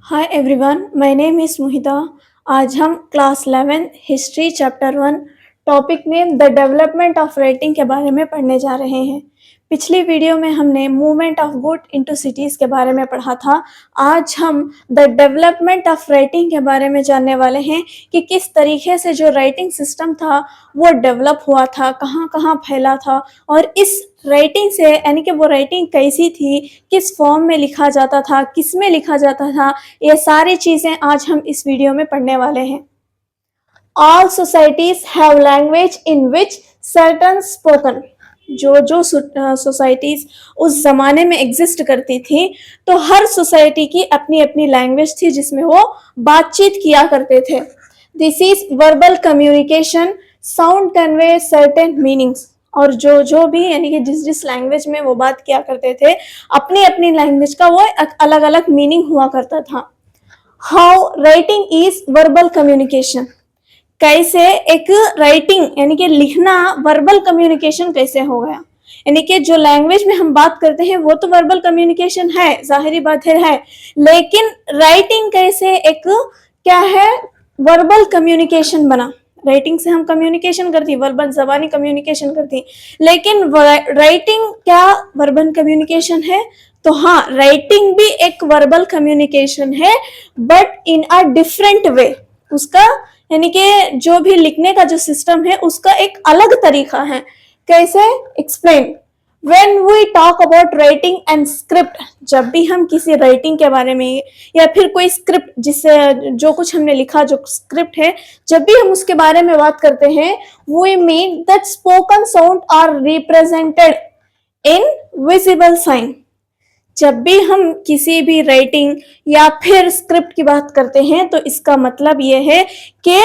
Hi everyone, my name is Mohita. आज हम class 11 history chapter 1 topic name the development of writing के बारे में पढ़ने जा रहे हैं। पिछली वीडियो में हमने movement of good into cities के बारे में पढ़ा था। आज हम द डेवलपमेंट ऑफ राइटिंग के बारे में जानने वाले हैं कि किस तरीके से जो राइटिंग सिस्टम था वो डेवलप हुआ था, कहाँ कहाँ फैला था और इस राइटिंग से यानी कि वो राइटिंग कैसी थी, किस फॉर्म में लिखा जाता था, किस में लिखा जाता था, ये सारी चीज़ें आज हम इस वीडियो में पढ़ने वाले हैं। All societies have language in which certain spoken. जो सोसाइटीज उस जमाने में एग्जिस्ट करती थी तो हर सोसाइटी की अपनी अपनी लैंग्वेज थी जिसमें वो बातचीत किया करते थे। This is verbal communication, sound convey certain meanings. और जो भी यानी कि जिस लैंग्वेज में वो बात किया करते थे अपनी अपनी लैंग्वेज का वो अलग अलग मीनिंग हुआ करता था। How writing is verbal communication, कैसे एक राइटिंग यानी कि लिखना वर्बल कम्युनिकेशन कैसे हो गया। यानी कि जो लैंग्वेज में हम बात करते हैं वो तो वर्बल कम्युनिकेशन है, जाहिरी बात है, लेकिन राइटिंग कैसे एक क्या है वर्बल कम्युनिकेशन बना। राइटिंग से हम कम्युनिकेशन करती, वर्बल जबानी कम्युनिकेशन करती, लेकिन राइटिंग क्या वर्बल कम्युनिकेशन है? तो हाँ, राइटिंग भी एक वर्बल कम्युनिकेशन है but in a different way. उसका यानी कि जो भी लिखने का जो सिस्टम है उसका एक अलग तरीका है। कैसे? Explain. When we talk about writing and script, जब भी हम किसी राइटिंग के बारे में या फिर कोई स्क्रिप्ट जिससे जो कुछ हमने लिखा जो स्क्रिप्ट है, जब भी हम उसके बारे में बात करते हैं we mean that spoken sound are represented in visible sign। जब भी हम किसी भी राइटिंग या फिर स्क्रिप्ट की बात करते हैं तो इसका मतलब ये है कि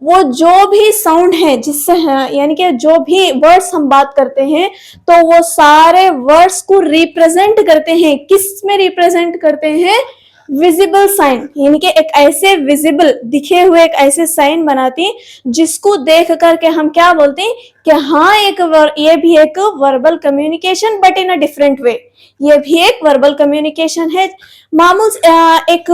वो जो भी साउंड है जिससे यानी कि जो भी वर्ड्स हम बात करते हैं तो वो सारे वर्ड्स को रिप्रेजेंट करते हैं। किस में रिप्रेजेंट करते हैं? विजिबल साइन, यानी कि एक ऐसे विजिबल दिखे हुए एक ऐसे साइन बनाती जिसको देख करके हम क्या बोलते हैं कि हाँ ये भी एक verbal communication but in a different way. ये भी एक वर्बल कम्युनिकेशन है। मामूल एक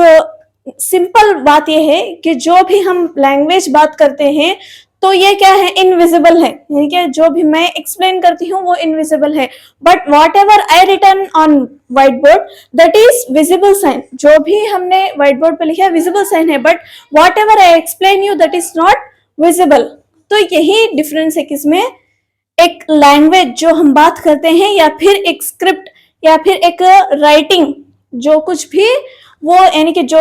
सिंपल बात यह है कि जो भी हम लैंग्वेज बात करते हैं तो ये क्या है? इनविजिबल है, यानी कि जो भी मैं एक्सप्लेन करती हूँ वो इनविजिबल है, but whatever I return on white board that is visible sign. जो भी हमने व्हाइट बोर्ड पे लिखा है विजिबल साइन है, but whatever I explain you that is not visible. तो यही डिफरेंस है किसमें? एक लैंग्वेज जो हम बात करते हैं या फिर एक स्क्रिप्ट या फिर एक राइटिंग, जो कुछ भी वो यानी कि जो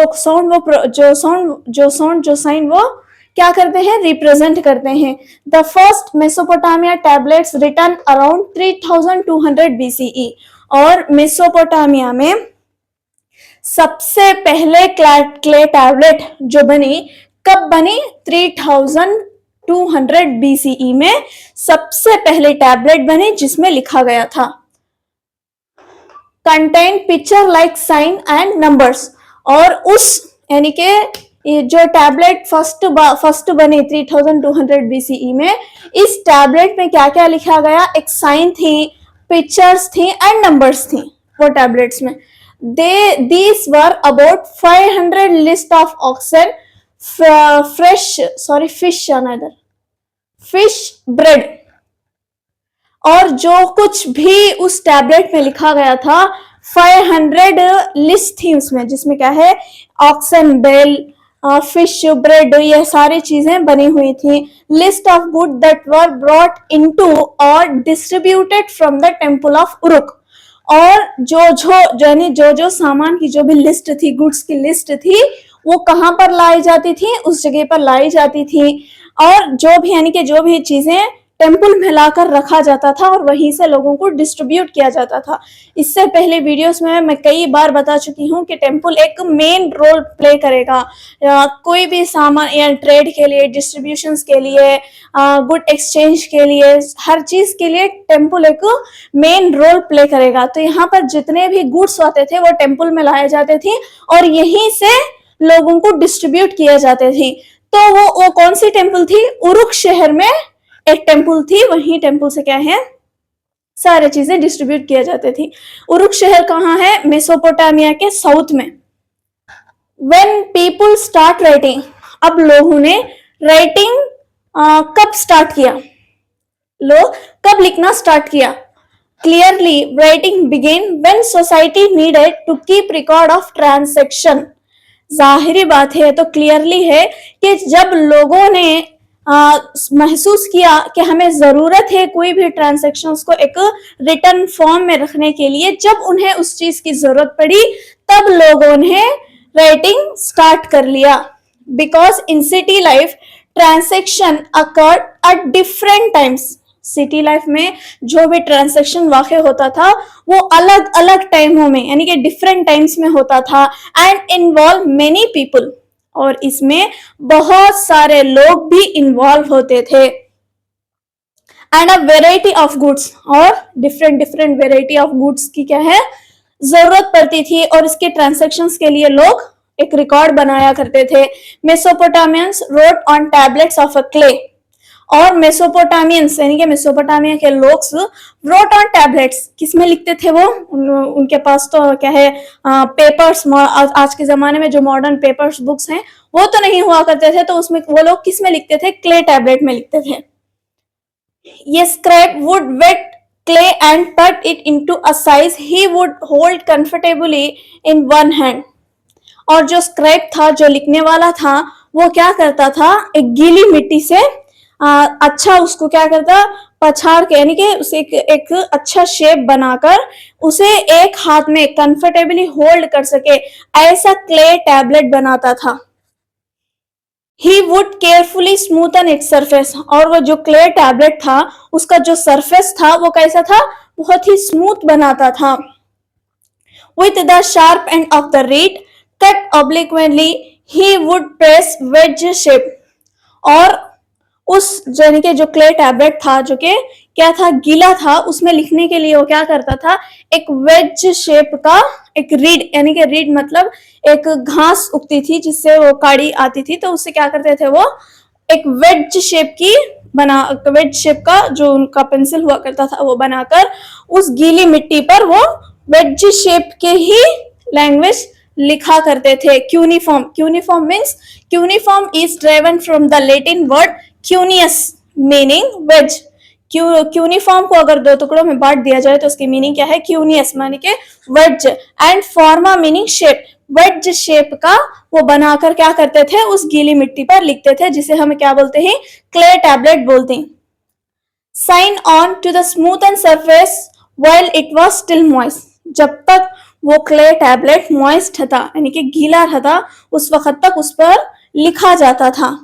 साइन वो क्या करते हैं? रिप्रेजेंट करते हैं। The first Mesopotamia tablets written around 3200 BCE। और मेसोपोटामिया में सबसे पहले क्ले टैबलेट जो बनी कब बनी? 3200 BCE में सबसे पहले टैबलेट बनी जिसमें लिखा गया था contain picture like sign and numbers. और उस यानी कि जो टैबलेट फर्स्ट बनी 3200 BCE में, इस टैबलेट में क्या क्या लिखा गया? एक साइन थी, पिक्चर्स थी एंड नंबर्स थी वो टैबलेट्स में। These were about 500 list of oxen, fish bread। और जो कुछ भी उस टैबलेट में लिखा गया था 500 लिस्ट थी उसमें, जिसमें क्या है? ऑक्सन बेल, फिश ब्रेड, ये सारी चीजें बनी हुई थी। List of good that were brought into और distributed from the temple of Uruk. और जो सामान की जो भी लिस्ट थी, गुड्स की लिस्ट थी, वो कहाँ पर लाई जाती थी? उस जगह पर लाई जाती थी। और जो भी यानी कि जो भी चीजें टेम्पल में लाकर रखा जाता था और वहीं से लोगों को डिस्ट्रीब्यूट किया जाता था। इससे पहले वीडियोस में मैं कई बार बता चुकी हूँ कि टेम्पल एक मेन रोल प्ले करेगा कोई भी सामान या ट्रेड के लिए, डिस्ट्रीब्यूशंस के लिए, गुड एक्सचेंज के लिए, हर चीज के लिए टेम्पल एक मेन रोल प्ले करेगा। तो यहाँ पर जितने भी गुड्स आते थे वो टेम्पल में लाए जाते थे और यहीं से लोगों को डिस्ट्रीब्यूट किए जाते थे। तो वो कौन सी टेम्पल थी? उरुक शहर में एक टेम्पल थी, वही टेम्पल से क्या है? सारे चीजें डिस्ट्रीब्यूट किया जाते थी। उरुक शहर कहाँ है? मेसोपोटामिया के साउथ में। व्हेन पीपल स्टार्ट राइटिंग, अब लोगों ने राइटिंग कब स्टार्ट किया, लोग कब लिखना स्टार्ट किया। Clearly writing begin when society needed to keep record of transaction. जाहिरी बात है, तो क्लियरली है कि जब लोगों ने महसूस किया कि हमें जरूरत है कोई भी ट्रांजैक्शंस को एक रिटर्न फॉर्म में रखने के लिए, जब उन्हें उस चीज की जरूरत पड़ी तब लोगों ने राइटिंग स्टार्ट कर लिया। Because in city life transaction occurred at different times, city life में जो भी ट्रांजैक्शन वाक़ होता था वो अलग अलग टाइमों में यानी कि डिफरेंट टाइम्स में होता था, एंड इन्वॉल्व मेनी पीपल, और इसमें बहुत सारे लोग भी इन्वॉल्व होते थे, and a variety of goods, और different different variety of goods की क्या है जरूरत पड़ती थी, और इसके ट्रांजैक्शंस के लिए लोग एक रिकॉर्ड बनाया करते थे। मेसोपोटामियंस road on tablets of a clay, और मेसोपोटामियंस यानी कि मेसोपोटामिया के लोग रोट ऑन टैबलेट्स, किसमें लिखते थे वो, उनके पास तो क्या है पेपर्स, आज के जमाने में जो मॉडर्न पेपर्स बुक्स हैं वो तो नहीं हुआ करते थे, तो उसमें वो लोग किसमें लिखते थे, क्ले टैबलेट में लिखते थे। ये scribe would wet clay and cut it into a size he would hold comfortably in one hand। और जो स्क्राइब था, जो लिखने वाला था, वो क्या करता था, एक गीली मिट्टी से अच्छा उसको क्या करता, पछाड़ के यानी कि उसे एक अच्छा शेप बनाकर उसे एक हाथ में कंफर्टेबली होल्ड कर सके, ऐसा क्ले टैबलेट बनाता था। He would carefully smoothen its surface, और वो जो क्ले टैबलेट था उसका जो सरफेस था वो कैसा था, बहुत ही स्मूथ बनाता था। With the sharp end of the reed cut obliquely he would press wedge shape, और उस यानी कि जो क्ले टैबलेट था जो कि क्या था, गीला था, उसमें लिखने के लिए वो क्या करता था, एक वेज शेप का एक रीड, यानी कि रीड मतलब एक घास उगती थी जिससे वो काड़ी आती थी, तो उससे क्या करते थे, वो एक वेज शेप की वेज शेप का जो उनका पेंसिल हुआ करता था वो बनाकर उस गीली मिट्टी पर वो वेज शेप के ही लैंग्वेज लिखा करते थे। Cuneiform, cuneiform means, cuneiform is driven from the Latin word cuneus meaning wedge. Cuneiform को अगर दो टुकड़ों में बांट दिया जाए तो उसकी मीनिंग क्या है, क्यूनियस माने के वेज, एंड फॉर्मा मीनिंग शेप, वेज शेप का वो बनाकर क्या करते थे, उस गीली मिट्टी पर लिखते थे, जिसे हम क्या बोलते हैं, क्ले टैबलेट बोलते हैं। Sign on to the smoothen surface while it was still moist, जब तक वो क्ले टैबलेट मॉइस्ट था यानी कि गीला था उस वक्त तक उस पर लिखा जाता था।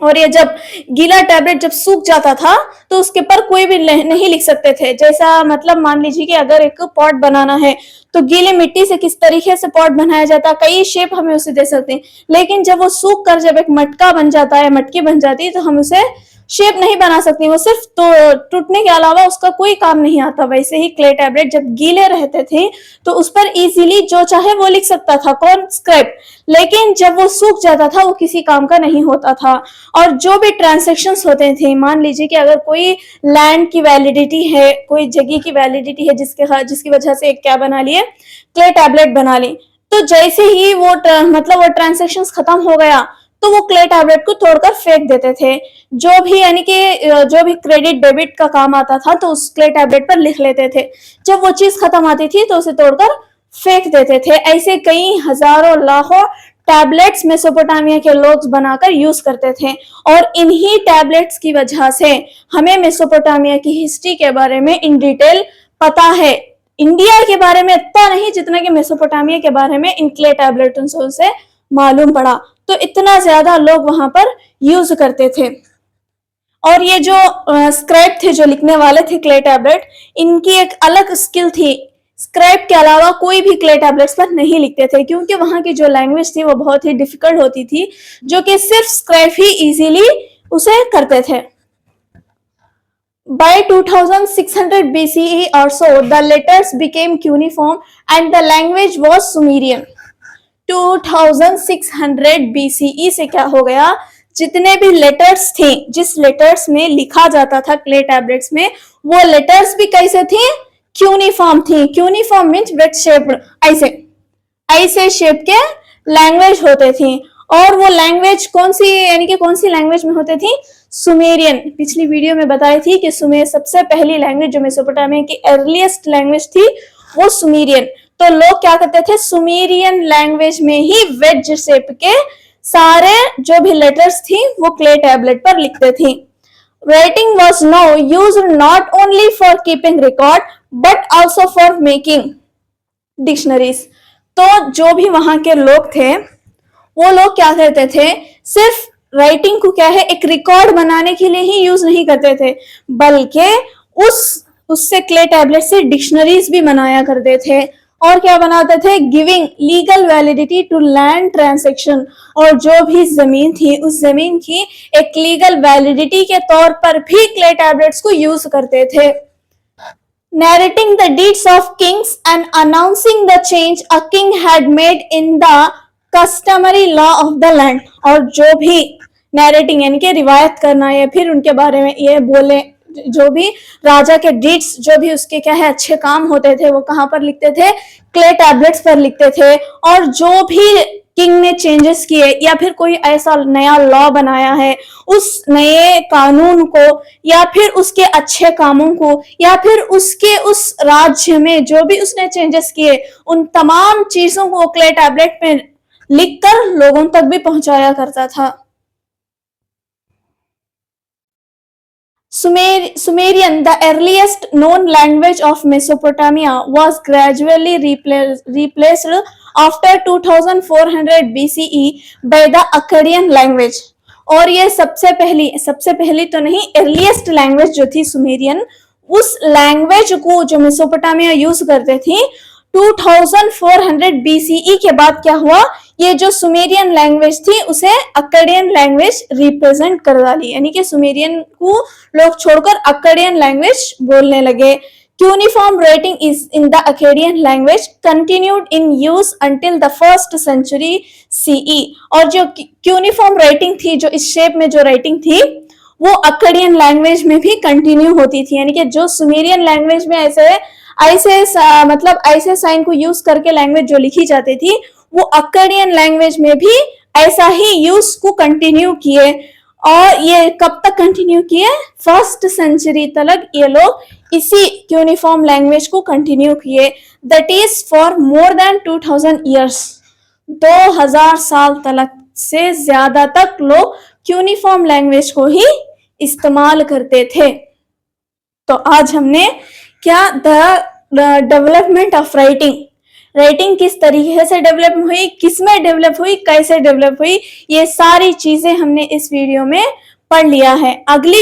और ये जब गीला टैबलेट जब सूख जाता था तो उसके पर कोई भी नहीं लिख सकते थे। जैसा मतलब मान लीजिए कि अगर एक पॉट बनाना है तो गीली मिट्टी से किस तरीके से पॉट बनाया जाता है, कई शेप हमें उसे दे सकते हैं, लेकिन जब वो सूख कर जब एक मटका बन जाता है, मटकी बन जाती है, तो हम उसे शेप नहीं बना सकते, वो सिर्फ तो टूटने के अलावा उसका कोई काम नहीं आता। वैसे ही क्ले टैबलेट जब गीले रहते थे तो उस पर इजीली जो चाहे वो लिख सकता था, कौन, स्क्राइब, लेकिन जब वो सूख जाता था वो किसी काम का नहीं होता था। और जो भी ट्रांजैक्शंस होते थे, मान लीजिए कि अगर कोई लैंड की वैलिडिटी है, कोई जगह की वैलिडिटी है, जिसकी वजह से एक क्या बना लिए, क्ले टैबलेट बना ली, तो जैसे ही वो मतलब वो ट्रांजैक्शंस खत्म हो गया तो वो क्ले टैबलेट को तोड़कर फेंक देते थे। जो भी यानी कि जो भी क्रेडिट डेबिट का काम आता था तो उस क्ले टैबलेट पर लिख लेते थे, जब वो चीज खत्म आती थी तो उसे तोड़कर फेंक देते थे। ऐसे कई हजारों लाखों टैबलेट्स मेसोपोटामिया के लोग बनाकर यूज करते थे, और इन्हीं टैबलेट्स की वजह से हमें मेसोपोटामिया की हिस्ट्री के बारे में इन डिटेल पता है। इंडिया के बारे में इतना नहीं जितना कि मेसोपोटामिया के बारे में इन क्ले टैबलेटों से मालूम पड़ा, तो इतना ज्यादा लोग वहां पर यूज करते थे। और ये जो स्क्राइब थे, जो लिखने वाले थे क्ले टैबलेट, इनकी एक अलग स्किल थी, स्क्राइब के अलावा कोई भी क्ले टैबलेट्स पर नहीं लिखते थे, क्योंकि वहां की जो लैंग्वेज थी वो बहुत ही डिफिकल्ट होती थी, जो कि सिर्फ स्क्राइब ही इजीली उसे करते थे। By 2600 BCE or so, the letters became cuneiform and the language was Sumerian। 2600 BCE से क्या हो गया, जितने भी लेटर्स थे, जिस लेटर्स में लिखा जाता था क्ले टैबलेट्स में, वो लेटर्स भी कैसे थे, क्यूनिफॉर्म थी। क्यूनिफॉर्म मीन्स वेट शेप्ड, ऐसे शेप के लैंग्वेज होते थी। और वो लैंग्वेज कौन सी, यानी कि कौन सी लैंग्वेज में होते थी? सुमेरियन। पिछली वीडियो में बताई थी कि सबसे पहली लैंग्वेज जो मेसोपोटामिया की अर्लीस्ट लैंग्वेज थी वो सुमेरियन। तो लोग क्या करते थे? सुमेरियन लैंग्वेज में ही वेज शेप के सारे जो भी लेटर्स थी वो क्ले टैबलेट पर लिखते थे। Writing was now used not only for keeping record but also for making dictionaries। तो जो भी वहां के लोग थे वो लोग क्या करते थे? सिर्फ राइटिंग को क्या है, एक रिकॉर्ड बनाने के लिए ही यूज नहीं करते थे, बल्कि उससे क्ले टैबलेट से डिक्शनरीज भी बनाया करते थे। और क्या बनाते थे? Giving legal validity to land transaction. और जो भी जमीन थी उस जमीन की एक लीगल वैलिडिटी के तौर पर भी क्ले टैबलेट्स को यूज करते थे। Narrating the deeds of kings and announcing the change a king had made in the customary law of the land। और जो भी नैरेटिंग यानी कि रिवायत करना या फिर उनके बारे में ये बोले, जो भी राजा के डीड्स, जो भी उसके क्या है अच्छे काम होते थे वो कहाँ पर लिखते थे? क्ले टैबलेट्स पर लिखते थे। और जो भी किंग ने चेंजेस किए या फिर कोई ऐसा नया लॉ बनाया है, उस नए कानून को या फिर उसके अच्छे कामों को या फिर उसके उस राज्य में जो भी उसने चेंजेस किए, उन तमाम चीजों को क्ले टैबलेट में लिखकर लोगों तक भी पहुंचाया करता था। Sumerian, the earliest known language of Mesopotamia, was gradually replaced after 2400 BCE by the Akkadian language। और ये सबसे पहली तो नहीं, earliest language जो थी सुमेरियन, उस लैंग्वेज को जो मेसोपोटामिया यूज करते थी 2400 BCE के बाद क्या हुआ? ये जो सुमेरियन लैंग्वेज थी उसे अक्काडियन लैंग्वेज रिप्रेजेंट कर डाली, यानी कि सुमेरियन को लोग छोड़कर अक्काडियन लैंग्वेज बोलने लगे। Cuneiform writing is in the Akkadian language continued in use until the 1st century CE। और जो क्यूनिफॉर्म राइटिंग थी, जो इस शेप में जो राइटिंग थी वो अक्काडियन लैंग्वेज में भी कंटिन्यू होती थी। यानी कि जो सुमेरियन लैंग्वेज में ऐसे साइन को यूज करके लैंग्वेज जो लिखी जाती थी वो अक्काडियन लैंग्वेज में भी ऐसा ही यूज को कंटिन्यू किए। और ये कब तक कंटिन्यू किए? 1st सेंचुरी तक ये लोग इसी क्यूनिफॉर्म लैंग्वेज को कंटिन्यू किए। That is for more than 2000 years. 2000 साल तक से ज्यादा तक लोग क्यूनिफॉर्म लैंग्वेज को ही इस्तेमाल करते थे। तो आज हमने क्या, द डेवलपमेंट ऑफ राइटिंग किस तरीके से डेवलप हुई, किसमें डेवलप हुई, कैसे डेवलप हुई, ये सारी चीजें हमने इस वीडियो में पढ़ लिया है। अगली